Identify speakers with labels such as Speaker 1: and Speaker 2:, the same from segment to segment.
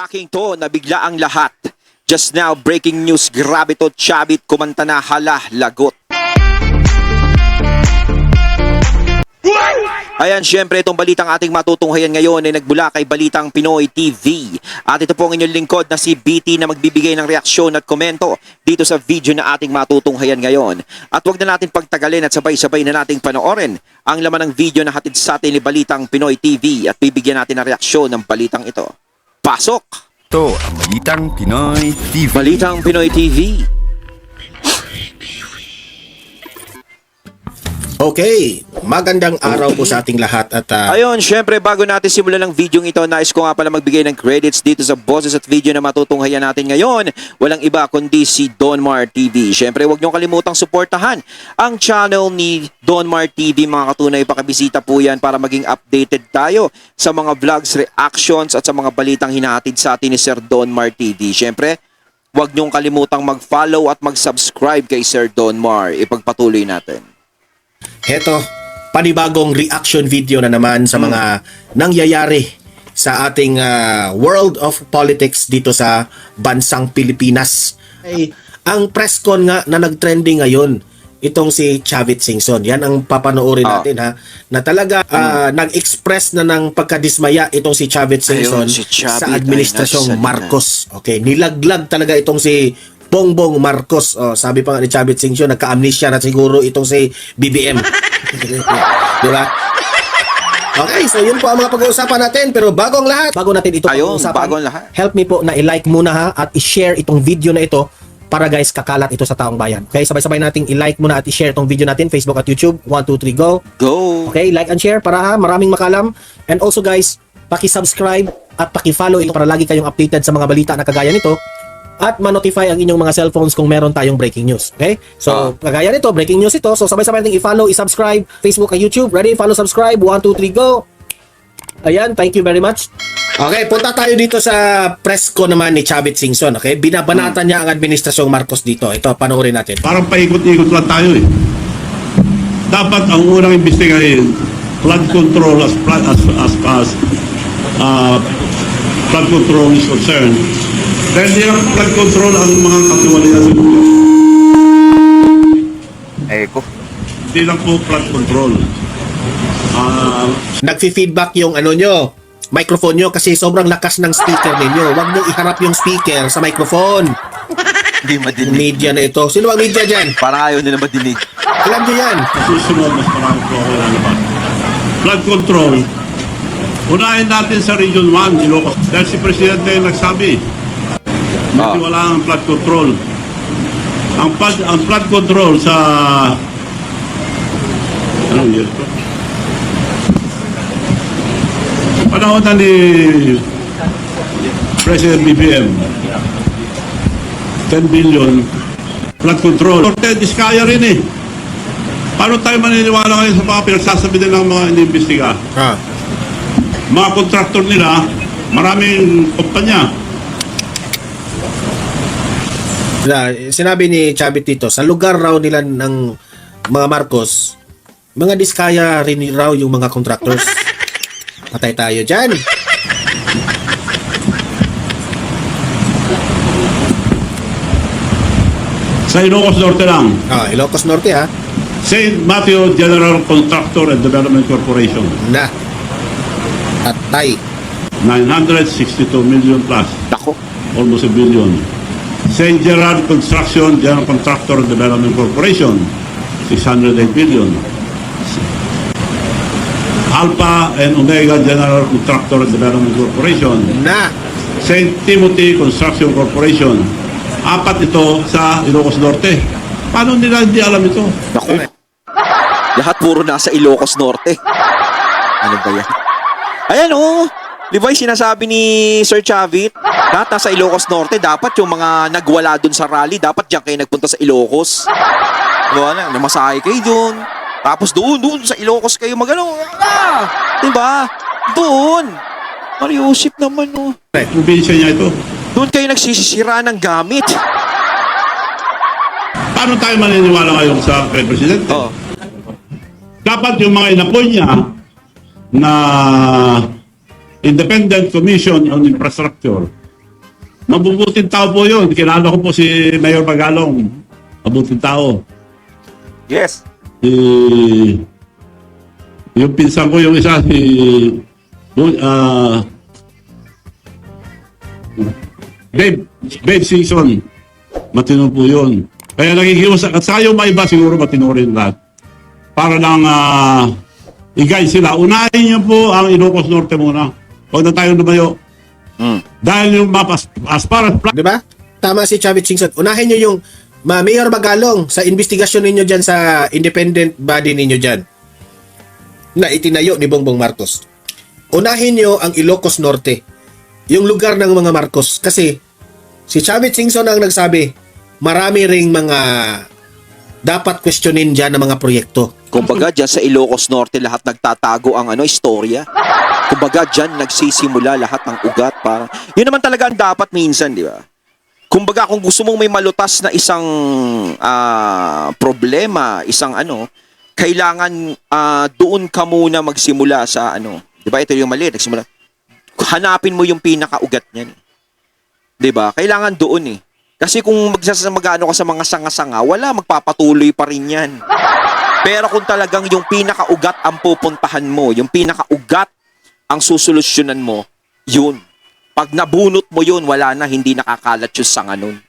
Speaker 1: Shocking to, nabigla ang lahat. Just now, breaking news, grabe to, Chavit, kumanta na, hala, lagot. Ayan, syempre itong balitang ating matutunghayan ngayon ay nagbula kay Balitang Pinoy TV. At ito po ang inyong lingkod na si BT na magbibigay ng reaksyon at komento dito sa video na ating matutunghayan ngayon. At wag na natin pagtagalin at sabay-sabay na nating panoorin ang laman ng video na hatid sa atin ni Balitang Pinoy TV at bibigyan natin ng reaksyon ng balitang ito. Pasok!
Speaker 2: Ito ang Balitang Pinoy TV.
Speaker 1: Balitang Pinoy TV.
Speaker 3: Okay, magandang araw po sa ating lahat at
Speaker 1: Ayun, syempre bago natin simulan ng video ito, nais ko nga pala magbigay ng credits dito sa boses at video na matutunghayan natin ngayon. Walang iba kundi si Donmar TV. Syempre huwag niyong kalimutang suportahan ang channel ni Donmar TV mga katunay. Pakibisita po yan para maging updated tayo sa mga vlogs, reactions at sa mga balitang hinahatid sa atin ni Sir Donmar TV. Syempre, huwag niyong kalimutang mag-follow at mag-subscribe kay Sir Donmar. Ipagpatuloy natin.
Speaker 3: heto, panibagong reaction video na naman sa mga nangyayari sa ating world of politics dito sa bansang Pilipinas. Ay, ang press con nga na nag-trending ngayon, itong si Chavit Singson. Yan ang papanoorin natin ha. Na talaga nag-express na ng pagkadismaya itong si Chavit Singson
Speaker 1: Ayun, si Chavit
Speaker 3: sa administrasyong
Speaker 1: ay
Speaker 3: Marcos. Okay, nilaglag talaga itong si Bongbong Marcos. Sabi pa nga ni Chavit Singson, nagka-amnesia na siguro itong si BBM. Di ba? Okay, so yun po ang mga pag-uusapan natin. Pero bago natin ito pag-uusapan,
Speaker 1: bago ang lahat.
Speaker 3: help me po na i-like muna ha at i-share itong video na ito para guys kakalat ito sa taong bayan. Okay, sabay-sabay nating i-like muna at i-share itong video natin, Facebook at YouTube. 1, 2, 3, go!
Speaker 1: Go!
Speaker 3: Okay, like and share para maraming makalam. And also guys, paki-subscribe at paki-follow ito para lagi kayong updated sa mga balita na kagaya nito. At ma-notify ang inyong mga cellphones kung meron tayong breaking news. Okay? So, kagaya nito, breaking news ito. So, sabay-sabay natin i-follow, i-subscribe, Facebook at YouTube. Ready? Follow, subscribe. 1, 2, 3, go! Ayan, thank you very much. Okay, punta tayo dito sa press ko naman ni Chavit Singson. Okay? Binabanatan niya ang administrasyong Marcos dito. Ito, panoorin natin.
Speaker 4: Parang paikot-ikot lang tayo eh. Dapat ang unang imbestigahin, flood control as flood control is concerned. Dahil di ang flood control ang mga katiwalian sa gobyerno.
Speaker 2: Eko.
Speaker 4: Hindi lang po flood control.
Speaker 3: Nagfi-feedback yung ano nyo, microphone nyo kasi sobrang lakas ng speaker ninyo. Huwag nyo iharap yung speaker sa microphone.
Speaker 1: Hindi madinig.
Speaker 3: Media na ito. Sino ang media dyan?
Speaker 1: Parang ayaw nila madinig.
Speaker 3: Alam nyo yan.
Speaker 4: Susunod, mas marami po ako lalabas. Flood control. Unahin natin sa Region 1, Ilocos. Dahil si Presidente nagsabi, hindi wala ang flood control. Ang flood control sa anong year ito? Panahon na ni President BBM, 10 billion flood control. Diskaya rin eh. Paano tayo maniniwala ngayon sa mga pinagsasabi din ng mga iniimbestiga? Mga kontraktor nila, maraming kumpanya.
Speaker 3: Sinabi ni Chavit dito, sa lugar raw nila ng mga Marcos, mga diskaya rin raw yung mga contractors. Patay tayo dyan.
Speaker 4: Sa Ilocos Norte lang,
Speaker 3: Ilocos Norte ha.
Speaker 4: St. Matthew General Contractor and Development Corporation,
Speaker 3: Na. Patay.
Speaker 4: 962 million plus,
Speaker 1: Dako.
Speaker 4: almost a billion. St. Gerard Construction General Contractor and Development Corporation, 608 billion. Alpha and Omega General Contractor and Development Corporation,
Speaker 3: Na.
Speaker 4: St. Timothy Construction Corporation. Apat ito sa Ilocos Norte. Paano nila hindi alam ito?
Speaker 1: Dako. Lahat puro nasa Ilocos Norte. Ano ba yan? Ayan oh. Di ba yung sinasabi ni Sir Chavit? Lahat nasa Ilocos Norte. Dapat yung mga nagwala dun sa rally, dapat diyan kayo nagpunta sa Ilocos. Diba na? Namasahe kayo dun. Tapos doon sa Ilocos kayo magano. Diba? Doon. Mariusip naman oh.
Speaker 4: Probinsya niya ito.
Speaker 1: Doon kayo nagsisisira ng gamit.
Speaker 4: Paano tayo maniniwala ngayon sa kay Presidente?
Speaker 1: Oh.
Speaker 4: Dapat yung mga inapoy niya na Independent Commission on Infrastructure Mabubuting tao po yun. Kilala ko po si Mayor Magalong. Mabuting tao.
Speaker 1: Yes.
Speaker 4: Yung pinsan ko yung isa, Dave Season. Matino po yun. Kaya nakikiusap. At saka yung mga iba siguro matino rin lahat. Para lang i-guide sila. Unahin niyo po ang Ilocos Norte muna. Huwag na tayo lumayo. Dahil yung map as far as
Speaker 3: Di ba? Tama si Chavit Singson. Unahin nyo yung Mayor Magalong sa investigasyon ninyo dyan sa independent body ninyo dyan na itinayo ni Bongbong Marcos. Unahin nyo ang Ilocos Norte, yung lugar ng mga Marcos. Kasi si Chavit Singson ang nagsabi, marami ring mga dapat questionin dyan ng mga proyekto.
Speaker 1: Kumbaga, dyan sa Ilocos Norte, lahat nagtatago ang istorya. Kumbaga, dyan nagsisimula lahat ng ugat. Parang, yun naman talaga ang dapat minsan, di ba? Kumbaga, kung gusto mong may malutas na isang problema, isang kailangan doon ka muna magsimula sa di ba? Ito yung mali, nagsimula. Hanapin mo yung pinakaugat niyan. Di ba? Kailangan doon eh. Kasi kung magano ka sa mga sanga-sanga, wala, magpapatuloy pa rin yan. Pero kung talagang yung pinakaugat ang pupuntahan mo, yung pinakaugat ang susolusyonan mo, yun. Pag nabunot mo yun, wala na, hindi nakakalat yung sanga nun.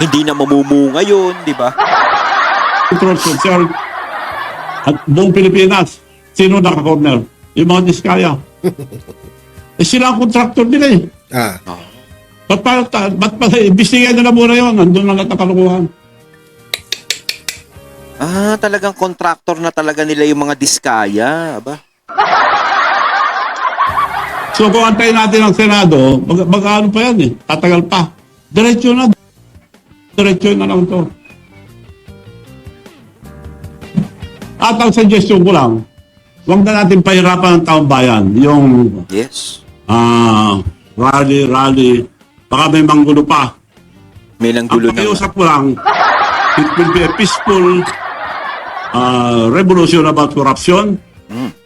Speaker 1: Hindi na mamumunga yun, di ba?
Speaker 4: control social at buong Pilipinas, sino naka-corner? Yung mga diskaya. Sila ang contractor nila eh. Ba't imbestigahan nila muna yun? Nandun na lahat ang kalukuhan.
Speaker 1: Talagang contractor na talaga nila yung mga diskaya, ba?
Speaker 4: So kung antayin natin ang Senado, mag-ano pa yan eh. Tatagal pa. Diretso na. Diretso na lang to. At ang suggestion ko lang, huwag na natin pahirapan ang taong bayan. Yung
Speaker 1: Yes.
Speaker 4: rally, baka may manggulo pa.
Speaker 1: May
Speaker 4: Ang
Speaker 1: nanggulo na.
Speaker 4: pakiusap ko lang, it will be a peaceful revolution about corruption.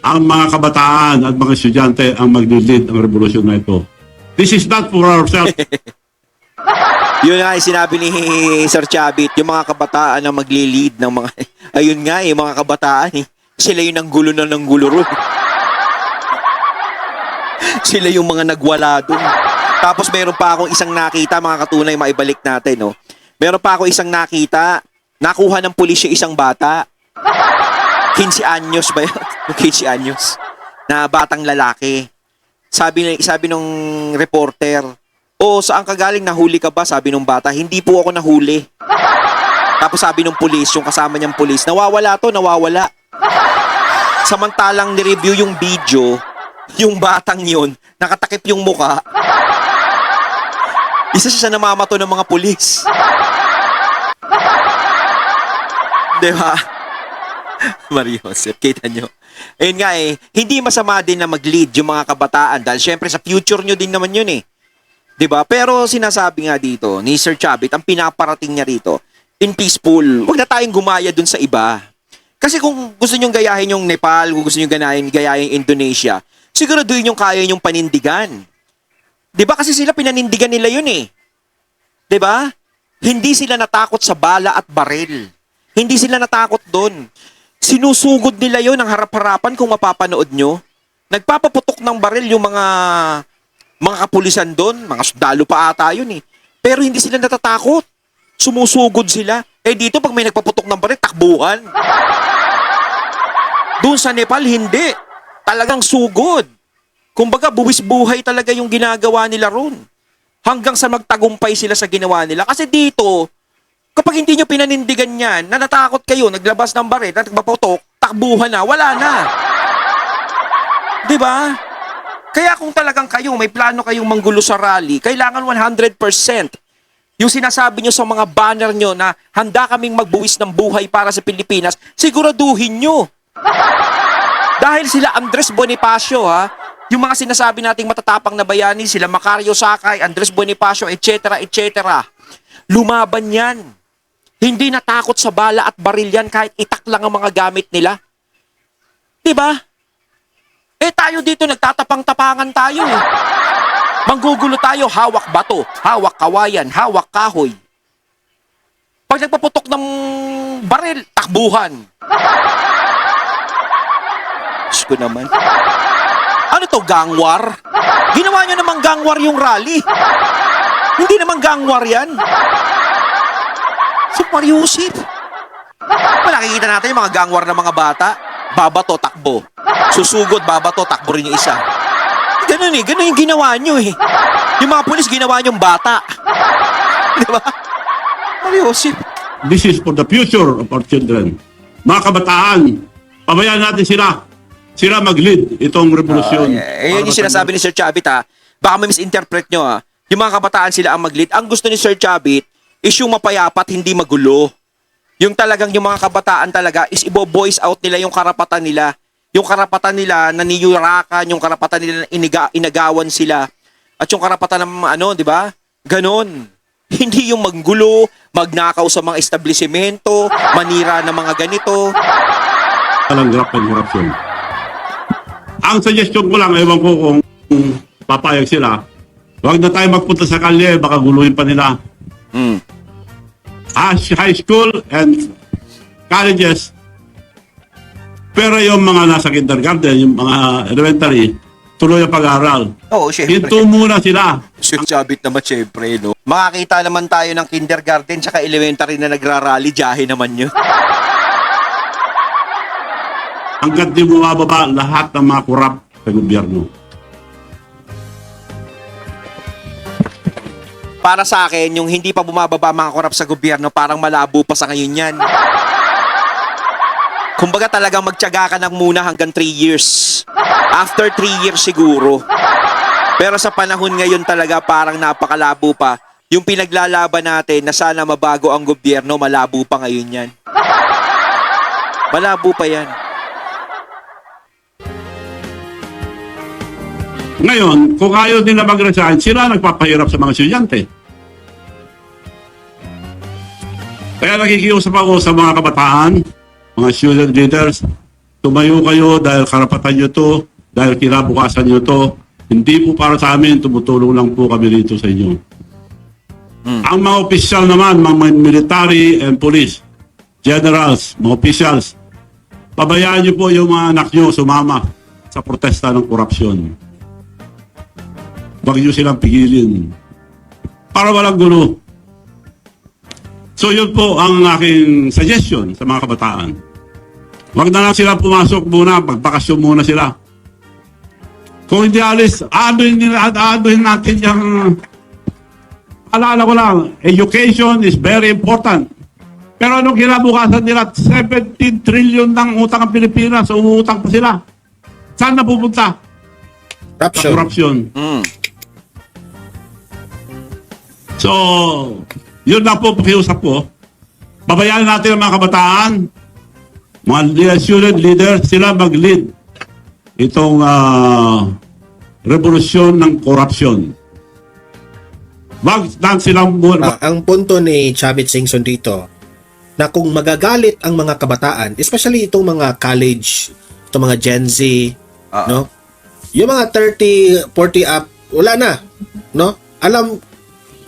Speaker 4: Ang mga kabataan at mga estudyante ang maglilid ang revolusyon na ito. This is not for ourselves.
Speaker 1: Yun nga yung sinabi ni Sir Chavit, yung mga kabataan na magli-lead ng mga, ayun nga mga kabataan sila yung nanggulo na nanggulo ron. Sila yung mga nagwala dun. Tapos meron pa akong isang nakita, mga katunay, maibalik natin, no? Meron pa akong isang nakita, nakuha ng pulis yung isang bata. 15 anyos ba yun? 15 anyos. Na batang lalaki. Sabi nung reporter, saan ka galing? Nahuli ka ba? Sabi nung bata, hindi po ako nahuli. Tapos sabi nung pulis, yung kasama niyang pulis, nawawala. Samantalang ni-review yung video, yung batang yun, nakatakip yung muka. Isa siya namamato ng mga pulis. Diba? Mario Joseph, kita nyo. Ayun nga hindi masama din na mag-lead yung mga kabataan dahil syempre sa future nyo din naman yun eh. 'Di ba? Pero sinasabi nga dito ni Sir Chavit, ang pinaparating niya rito, in peaceful. Huwag na tayong gumaya dun sa iba. Kasi kung gusto nyong gayahin yung Nepal, kung gusto nyong gayahin Indonesia, siguraduhin yung kaya yung panindigan. 'Di ba? Kasi sila pinanindigan nila yun eh. 'Di ba? Hindi sila natakot sa bala at baril. Hindi sila natakot doon. Sinusugod nila yon ng harap-harapan kung mapapanood nyo. Nagpapaputok ng baril yung mga kapulisan doon, mga sundalo pa ata yun eh. Pero hindi sila natatakot. Sumusugod sila. Dito pag may nagpaputok ng baril, takbuhan. Doon sa Nepal, hindi. Talagang sugod. Kumbaga, buwis buhay talaga yung ginagawa nila ron. Hanggang sa magtagumpay sila sa ginawa nila. Kasi dito, kapag hindi nyo pinanindigan yan, na natakot kayo, naglabas ng baril, nagpaputok, takbuhan na, wala na. Diba? Kaya kung talagang kayo, may plano kayong manggulo sa rally, kailangan 100%. Yung sinasabi nyo sa mga banner nyo na handa kaming magbuwis ng buhay para sa Pilipinas, siguraduhin nyo. Dahil sila Andres Bonifacio, yung mga sinasabi nating matatapang na bayani, sila Macario Sakay, Andres Bonifacio, etc., etc., lumaban yan. Hindi natakot sa bala at baril yan kahit itak lang ang mga gamit nila. Diba? Tayo dito nagtatapang-tapangan tayo eh. Manggugulo tayo, hawak bato, hawak kawayan, hawak kahoy. Pag nagpaputok ng baril, takbuhan. Diyos ko naman. Ano to, gang war? Ginawa nyo namang gang war yung rally. Hindi naman gang war yan. Si Mariusip. Nakikita natin yung mga gang war ng mga bata. Babato, takbo. Susugod, babato, takbo rin yung isa. Ganun yung ginawa nyo eh. Yung mga pulis ginawa nyong bata. Di ba? Mariusip.
Speaker 4: This is for the future of our children. Mga kabataan, pabayaan natin sila. Sila mag-lead itong revolusyon.
Speaker 1: Yun yung sinasabi ni Sir Chavit ha. Baka may misinterpret nyo ha. Yung mga kabataan sila ang mag-lead. Ang gusto ni Sir Chavit is yung mapayapat, hindi magulo. Yung talagang yung mga kabataan talaga is ibo-voice out nila yung karapatan nila. Yung karapatan nila na niyurakan, yung karapatan nila na inagawan sila. At yung karapatan ng ano, di ba? Ganon. Hindi yung manggulo, magnakaw sa mga establishmento, manira ng mga ganito.
Speaker 4: Walang grab and corruption. Ang suggestion ko lang, ewan ko kung papayag sila, huwag na tayo magpunta sa kalye, baka guluhin pa nila. High school and colleges, pero yung mga nasa kindergarten, yung mga elementary, tuloy ang pag-aaral.
Speaker 1: Oo, syempre.
Speaker 4: Hinto muna sila.
Speaker 1: Sir Chavit naman syempre, no? Makakita naman tayo ng kindergarten tsaka elementary na nagrarally, jahe naman yun.
Speaker 4: Hanggat di bumababa lahat ng mga kurap sa gobyerno.
Speaker 1: Para sa akin, yung hindi pa bumababa mga korap sa gobyerno, parang malabo pa sa ngayon yan. Kumbaga talagang magtiyaga ka lang muna hanggang 3 years. After 3 years siguro. Pero sa panahon ngayon talaga parang napakalabo pa. Yung pinaglalaban natin na sana mabago ang gobyerno, malabo pa ngayon yan. Malabo pa yan.
Speaker 4: Ngayon, kung ayaw nila mag-resign, sila nagpapahirap sa mga estudyante. Kaya nakikiusap ako sa mga kabataan, mga student leaders, tumayo kayo dahil karapatan nyo to, dahil kinabukasan nyo to. Hindi po para sa amin, tumutulong lang po kami dito sa inyo. Ang mga opisyal naman, mga military and police, generals, mga officials, pabayaan nyo po yung mga anak nyo sumama sa protesta ng korupsyon. Huwag nyo silang pigilin para walang gulo. So yun po ang aking suggestion sa mga kabataan. Huwag na lang sila pumasok muna, magbakasyon muna sila. Kung hindi alis, aaduhin natin yung... Alala ko lang, education is very important. Pero anong kinabukasan nila? 17 trillion ng utang ang Pilipinas, so umuutang pa sila. Saan na pupunta? Sa corruption. So, yun lang po pakiusap ko. Babayaan natin ang mga kabataan, mga student leaders, sila mag-lead itong revolusyon ng korupsyon. Wag lang silang
Speaker 3: Ang punto ni Chavit Singson dito, na kung magagalit ang mga kabataan, especially itong mga college, itong mga Gen Z, no? Yung mga 30, 40 up, wala na, no? Alam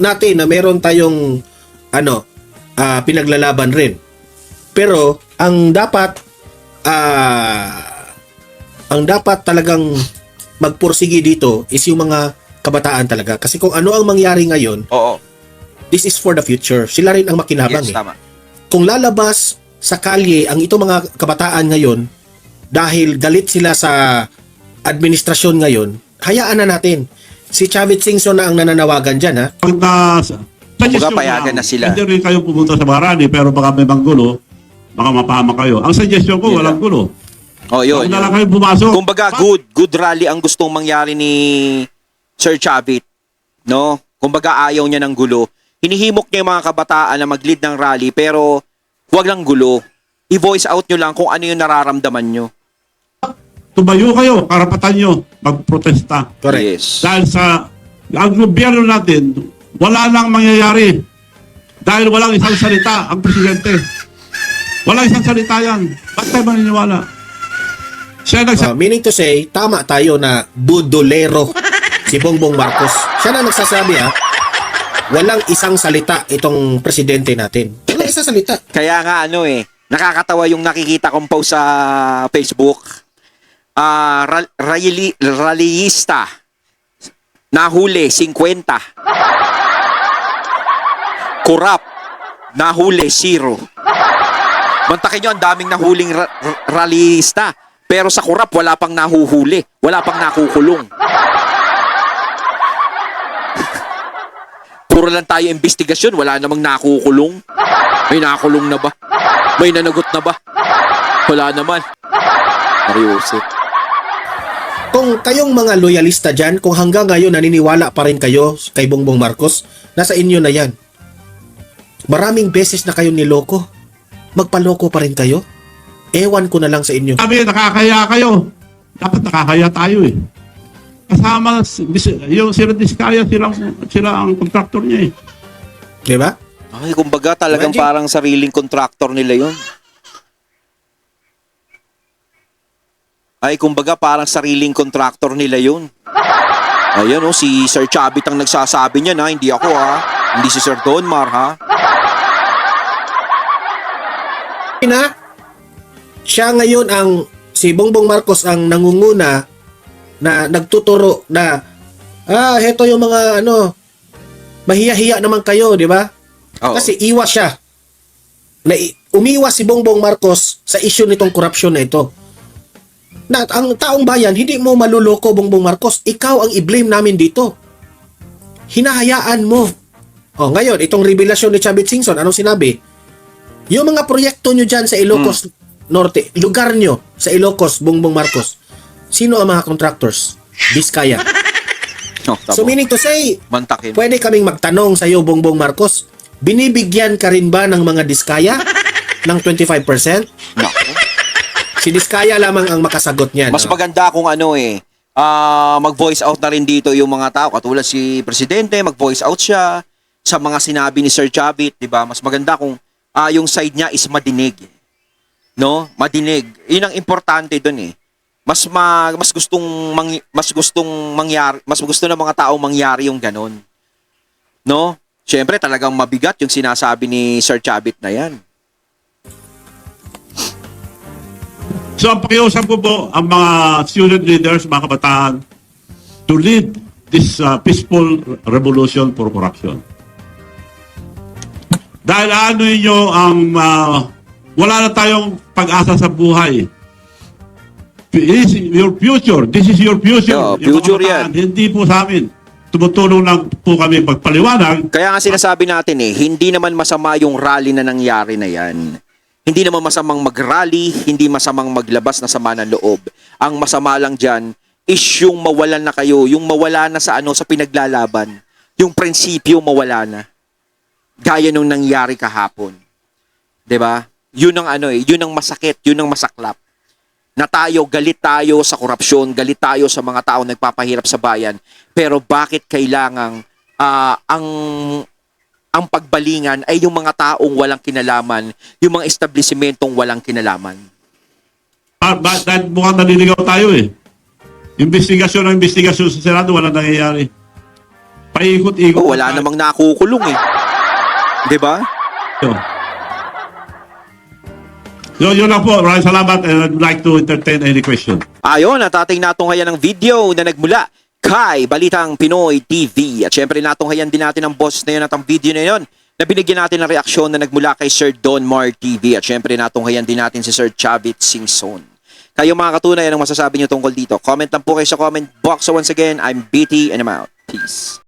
Speaker 3: natin na meron tayong pinaglalaban rin. Pero ang dapat talagang magpursigi dito is yung mga kabataan talaga. Kasi kung ano ang mangyari ngayon,
Speaker 1: Oo.
Speaker 3: this is for the future. Sila rin ang makinabang.
Speaker 1: Yes, tama.
Speaker 3: Kung lalabas sa kalye ang itong mga kabataan ngayon dahil galit sila sa administrasyon ngayon, hayaan na natin. Si Chavit Singson na ang nananawagan dyan, ha?
Speaker 1: Kumbaga, payagan na sila.
Speaker 4: Hindi rin kayo pumunta sa Marani, pero baka may manggulo, baka mapahama kayo. Ang suggestion ko, walang gulo.
Speaker 1: Oh, yun.
Speaker 4: Huwag na lang kayo pumasok.
Speaker 1: Kumbaga, good rally ang gustong mangyari ni Sir Chavit. No? Kumbaga, ayaw niya ng gulo. Hinihimok niya yung mga kabataan na mag-lead ng rally, pero huwag lang gulo. I-voice out nyo lang kung ano yung nararamdaman nyo.
Speaker 4: Tumayo kayo, karapatan nyo, magprotesta.
Speaker 3: Correct.
Speaker 1: Yes.
Speaker 4: Dahil sa ang gobyerno natin, wala nang mangyayari. Dahil walang isang salita ang presidente. Walang isang salita yan. Ba't tayo maniniwala? Siya nagsabi.
Speaker 3: Meaning to say, tama tayo na budolero si Bongbong Marcos. Siya na nagsasabi walang isang salita itong presidente natin. Walang isang salita.
Speaker 1: Kaya nga nakakatawa yung nakikita kong post sa Facebook. Rallyista nahuli 50. Corrupt nahuli 0. Mantakin nyo, ang daming nahuling rallyista. Pero sa corrupt, wala pang nahuhuli. Wala pang nakukulong. Puro lang tayo investigasyon, wala namang nakukulong. May nakulong na ba? May nanagot na ba? Wala naman. Seryoso.
Speaker 3: Kung kayong mga loyalista dyan, kung hanggang ngayon naniniwala pa rin kayo kay Bongbong Marcos, nasa inyo na yan. Maraming beses na kayo niloko. Magpaloko pa rin kayo. Ewan ko na lang sa inyo.
Speaker 4: Sabi, nakakaya kayo. Dapat nakakaya tayo eh. Kasama, yung sila Diskaya, sila ang contractor niya eh.
Speaker 3: Di ba?
Speaker 1: Ay, kumbaga talagang
Speaker 3: Imagine.
Speaker 1: parang sariling contractor nila yun. Ay, kumbaga parang sariling contractor nila yun. Ayan si Sir Chavit ang nagsasabi niya hindi ako Hindi si Sir Donmar
Speaker 3: Siya ngayon si Bongbong Marcos ang nangunguna na nagtuturo na heto yung mga mahiya-hiya naman kayo, di ba?
Speaker 1: Oo.
Speaker 3: Kasi iwas siya. Umiwas si Bongbong Marcos sa issue nitong korupsyon na ito. Na ang taong bayan, hindi mo maluloko, Bongbong Marcos. Ikaw ang i-blame namin dito. Hinahayaan mo. Ngayon, itong revelasyon ni Chavit Singson, anong sinabi? Yung mga proyekto nyo dyan sa Ilocos Norte, lugar nyo sa Ilocos, Bongbong Marcos, sino ang mga contractors? Diskaya. So meaning to say,
Speaker 1: Mantakin.
Speaker 3: pwede kaming magtanong sa iyo, Bongbong Marcos, binibigyan ka rin ba ng mga Diskaya ng 25%?
Speaker 1: Naku.
Speaker 3: Si Diskaya lamang ang makasagot niyan.
Speaker 1: Mas maganda kung mag-voice out na rin dito yung mga tao. Katulad si Presidente, mag-voice out siya sa mga sinabi ni Sir Chavit, di ba? Mas maganda kung yung side niya is madinig. No? Madinig. Yun ang importante doon Mas gusto ng mga tao mangyari yung ganun. No? Siyempre talagang mabigat yung sinasabi ni Sir Chavit na yan.
Speaker 4: So ang pakiusap ko po ang mga student leaders, mga kabataan, to lead this peaceful revolution for corruption. Dahil ninyo ang wala na tayong pag-asa sa buhay. This is your future. This is your future.
Speaker 1: Yeah,
Speaker 4: Yung
Speaker 1: future
Speaker 4: mga kabataan,
Speaker 1: yan.
Speaker 4: Hindi po sa amin. Tumutulong lang po kami pagpaliwanag.
Speaker 1: Kaya nga sinasabi natin hindi naman masama yung rally na nangyari na yan. Hindi naman masamang mag-rally, hindi masamang maglabas na sama ng loob. Ang masama lang dyan is yung mawalan na kayo, yung mawala na sa sa pinaglalaban. Yung prinsipyo mawala na. Gaya nung nangyari kahapon. 'Di ba? Yun ang yun ang masakit, yun ang masaklap. Na galit tayo sa korupsyon, galit tayo sa mga tao nagpapahirap sa bayan. Pero bakit kailangang ang pagbalingan ay yung mga taong walang kinalaman, yung mga establishmentong walang kinalaman?
Speaker 4: Dahil mukhang naliligaw tayo Investigasyon ng investigasyon sa Senado, wala nangyayari. Paikot-ikot.
Speaker 1: Wala namang nakukulong 'Di ba?
Speaker 4: So, yun lang po. Maraming salamat and I'd like to entertain any question.
Speaker 1: Ayon, at ating natunghayan ng video na nagmula kay Balitang Pinoy TV. At syempre natunghayan din natin ang boss na yun at ang video na yun na binigyan natin ng reaksyon na nagmula kay Sir Donmar TV. At syempre natunghayan din natin si Sir Chavit Singson. Kayo mga katunay, anong masasabi niyo tungkol dito? Comment lang po kayo sa comment box. So once again, I'm BT and I'm out. Peace.